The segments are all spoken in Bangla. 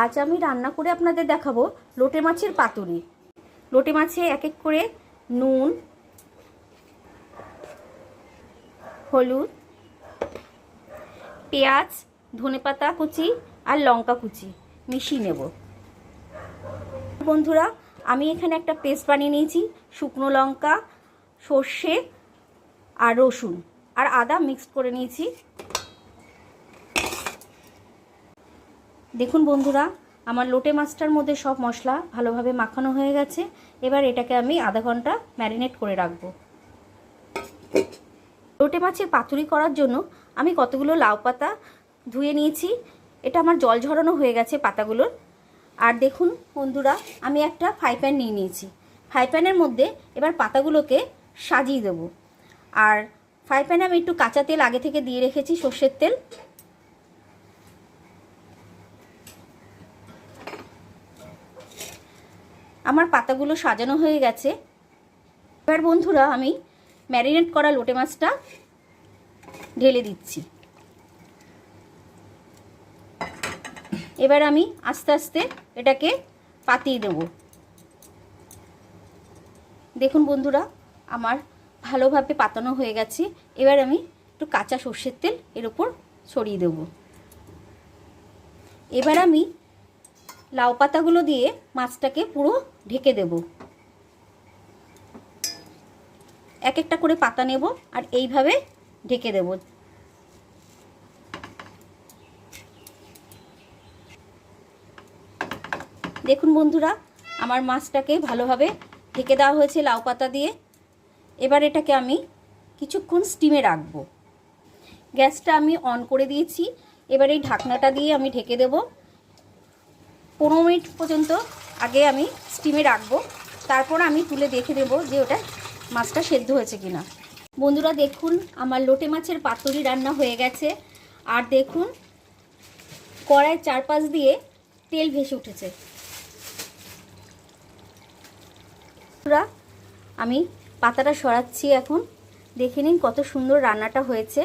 আজ আমি রান্না করে আপনাদের দেখাবো লোটে মাছের পাতুরি। লোটে মাছে এক এক করে নুন, হলুদ, পেঁয়াজ, ধনেপাতা কুচি আর লঙ্কা কুচি মিশিয়ে নেব। বন্ধুরা, আমি এখানে একটা পেস্ট বানিয়ে নিয়েছি। শুকনো লঙ্কা, সর্ষে আর রসুন আর আদা মিক্স করে নিয়েছি। দেখুন বন্ধুরা, আমার লোটে মাছটার মধ্যে সব মশলা ভালোভাবে মাখানো হয়ে গেছে। এবার এটাকে আমি আধা ঘন্টা ম্যারিনেট করে রাখব। লোটে মাছের পাতুরি করার জন্য আমি কতগুলো লাউ পাতা ধুয়ে নিয়েছি। এটা আমার জল ঝরানো হয়ে গেছে পাতাগুলোর। আর দেখুন বন্ধুরা, আমি একটা ফ্রাই প্যান নিয়ে নিয়েছি। ফ্রাই প্যানের মধ্যে এবার পাতাগুলোকে সাজিয়ে দেব। আর ফ্রাই প্যানে আমি একটু কাঁচা তেল আগে থেকে দিয়ে রেখেছি, সর্ষের তেল। আমার পাতাগুলো সাজানো হয়ে গেছে। এবার বন্ধুরা, আমি ম্যারিনেট করা লোটে মাছটা ঢেলে দিচ্ছি। এবার আমি আস্তে আস্তে এটাকে পাতিয়ে দেব। দেখুন বন্ধুরা, আমার ভালোভাবে পাতানো হয়ে গেছে। এবার আমি একটু কাঁচা সর্ষের তেল এর উপর ছড়িয়ে দেব। এবার আমি লাউ পাতাগুলো দিয়ে মাছটাকে পুরো ঢেকে দেব। এক একটা করে পাতা নেব আর এইভাবে ঢেকে দেব। দেখুন বন্ধুরা, আমার মাছটাকে ভালোভাবে ঢেকে দেওয়া হয়েছে লাউ পাতা দিয়ে। এবার এটাকে আমি কিছুক্ষণ স্টিমে রাখব। গ্যাসটা আমি অন করে দিয়েছি। এবার এই ঢাকনাটা দিয়ে আমি ঢেকে দেব। 15 মিনিট পর্যন্ত আগে আমি স্টিমে রাখবো। তারপর আমি তুলে দেখে দেব যে ওটা মাছটা সেদ্ধ হয়েছে কিনা। বন্ধুরা দেখুন, আমার লোটে মাছের পাতুরি রান্না হয়ে গেছে। আর দেখুন, কড়াইয়ের চারপাশ দিয়ে তেল ভেসে উঠেছে। আমি পাতাটা সরাচ্ছি। এখন দেখে নিন কত সুন্দর রান্নাটা হয়েছে।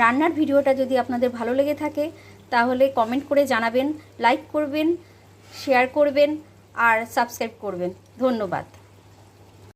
রান্নার ভিডিওটা যদি আপনাদের ভালো লেগে থাকে তাহলে কমেন্ট করে জানাবেন, লাইক করবেন, শেয়ার করবেন আর সাবস্ক্রাইব করবেন। ধন্যবাদ।